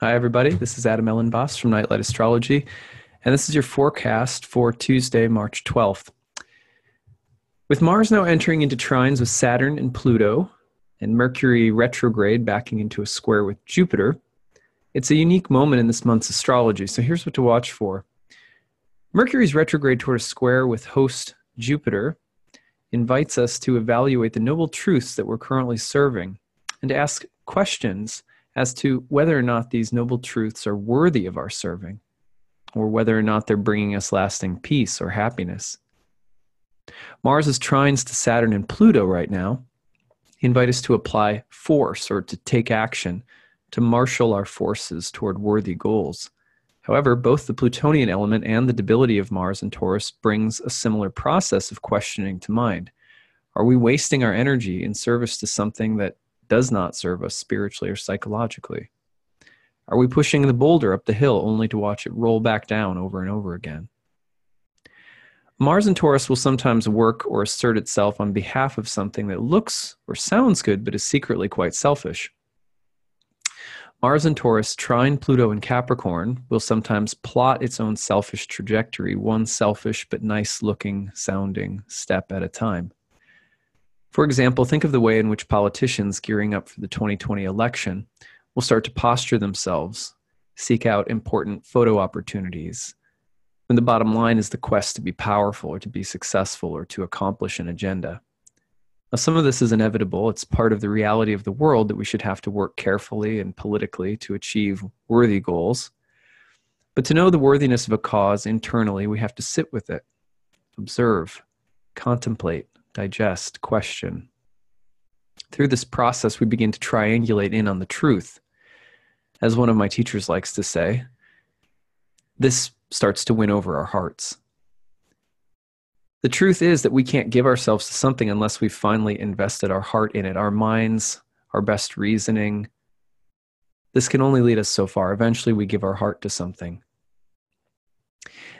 Hi, everybody. This is Adam Elenbaas from Nightlight Astrology, and this is your forecast for Tuesday, March 12th. With Mars now entering into trines with Saturn and Pluto, and Mercury retrograde backing into a square with Jupiter, it's a unique moment in this month's astrology, so here's what to watch for. Mercury's retrograde toward a square with host Jupiter invites us to evaluate the noble truths that we're currently serving and to ask questions as to whether or not these noble truths are worthy of our serving, or whether or not they're bringing us lasting peace or happiness. Mars's trines to Saturn and Pluto right now invite us to apply force or to take action, to marshal our forces toward worthy goals. However, both the Plutonian element and the debility of Mars and Taurus brings a similar process of questioning to mind. Are we wasting our energy in service to something that does not serve us spiritually or psychologically? Are we pushing the boulder up the hill only to watch it roll back down over and over again? Mars and Taurus will sometimes work or assert itself on behalf of something that looks or sounds good but is secretly quite selfish. Mars and Taurus trine Pluto and Capricorn will sometimes plot its own selfish trajectory, one selfish but nice-looking, sounding step at a time. For example, think of the way in which politicians gearing up for the 2020 election will start to posture themselves, seek out important photo opportunities, when the bottom line is the quest to be powerful or to be successful or to accomplish an agenda. Now, some of this is inevitable. It's part of the reality of the world that we should have to work carefully and politically to achieve worthy goals. But to know the worthiness of a cause internally, we have to sit with it, observe, contemplate, digest, question. Through this process, we begin to triangulate in on the truth. As one of my teachers likes to say, this starts to win over our hearts. The truth is that we can't give ourselves to something unless we've finally invested our heart in it, our minds, our best reasoning. This can only lead us so far. Eventually, we give our heart to something.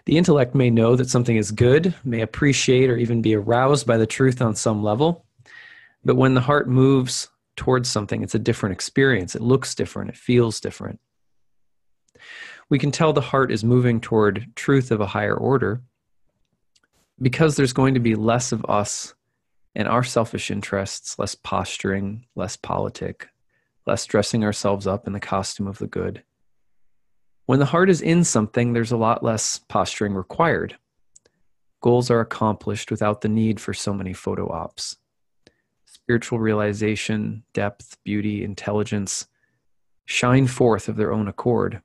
The intellect may know that something is good, may appreciate or even be aroused by the truth on some level, but when the heart moves towards something, it's a different experience. It looks different. It feels different. We can tell the heart is moving toward truth of a higher order because there's going to be less of us and our selfish interests, less posturing, less politic, less dressing ourselves up in the costume of the good. When the heart is in something, there's a lot less posturing required. Goals are accomplished without the need for so many photo ops. Spiritual realization, depth, beauty, intelligence shine forth of their own accord.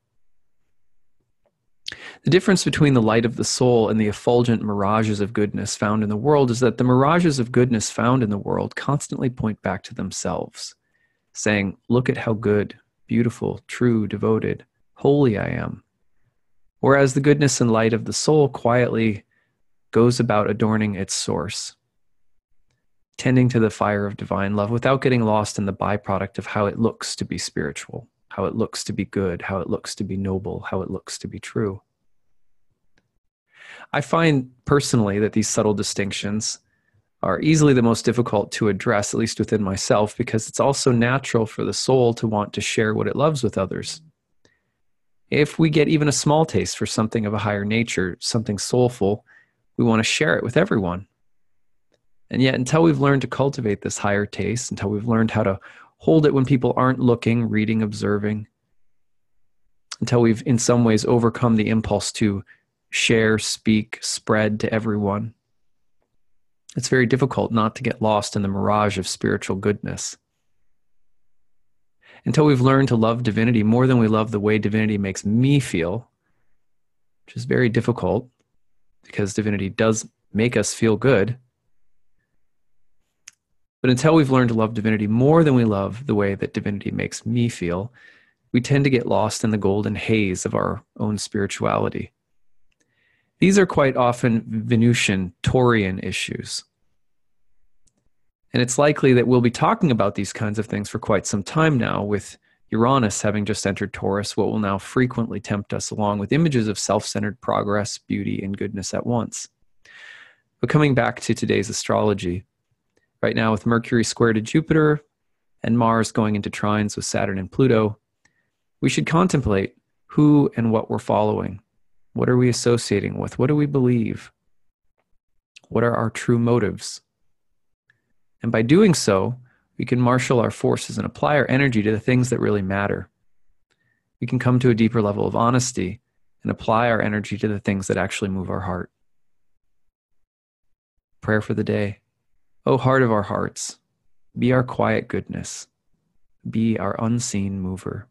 The difference between the light of the soul and the effulgent mirages of goodness found in the world is that the mirages of goodness found in the world constantly point back to themselves, saying, "Look at how good, beautiful, true, devoted, holy I am." Whereas the goodness and light of the soul quietly goes about adorning its source, tending to the fire of divine love without getting lost in the byproduct of how it looks to be spiritual, how it looks to be good, how it looks to be noble, how it looks to be true. I find personally that these subtle distinctions are easily the most difficult to address, at least within myself, because it's also natural for the soul to want to share what it loves with others. If we get even a small taste for something of a higher nature, something soulful, we want to share it with everyone. And yet, until we've learned to cultivate this higher taste, until we've learned how to hold it when people aren't looking, reading, observing, until we've in some ways overcome the impulse to share, speak, spread to everyone, it's very difficult not to get lost in the mirage of spiritual goodness. Until we've learned to love divinity more than we love the way divinity makes me feel, which is very difficult because divinity does make us feel good. But until we've learned to love divinity more than we love the way that divinity makes me feel, we tend to get lost in the golden haze of our own spirituality. These are quite often Venusian, Taurian issues. And it's likely that we'll be talking about these kinds of things for quite some time now, with Uranus having just entered Taurus, what will now frequently tempt us along with images of self-centered progress, beauty, and goodness at once. But coming back to today's astrology, right now with Mercury square to Jupiter and Mars going into trines with Saturn and Pluto, We should contemplate who and what we're following. What are we associating with? What do we believe? What are our true motives? And by doing so, we can marshal our forces and apply our energy to the things that really matter. We can come to a deeper level of honesty and apply our energy to the things that actually move our heart. Prayer for the day. O heart of our hearts, be our quiet goodness. Be our unseen mover.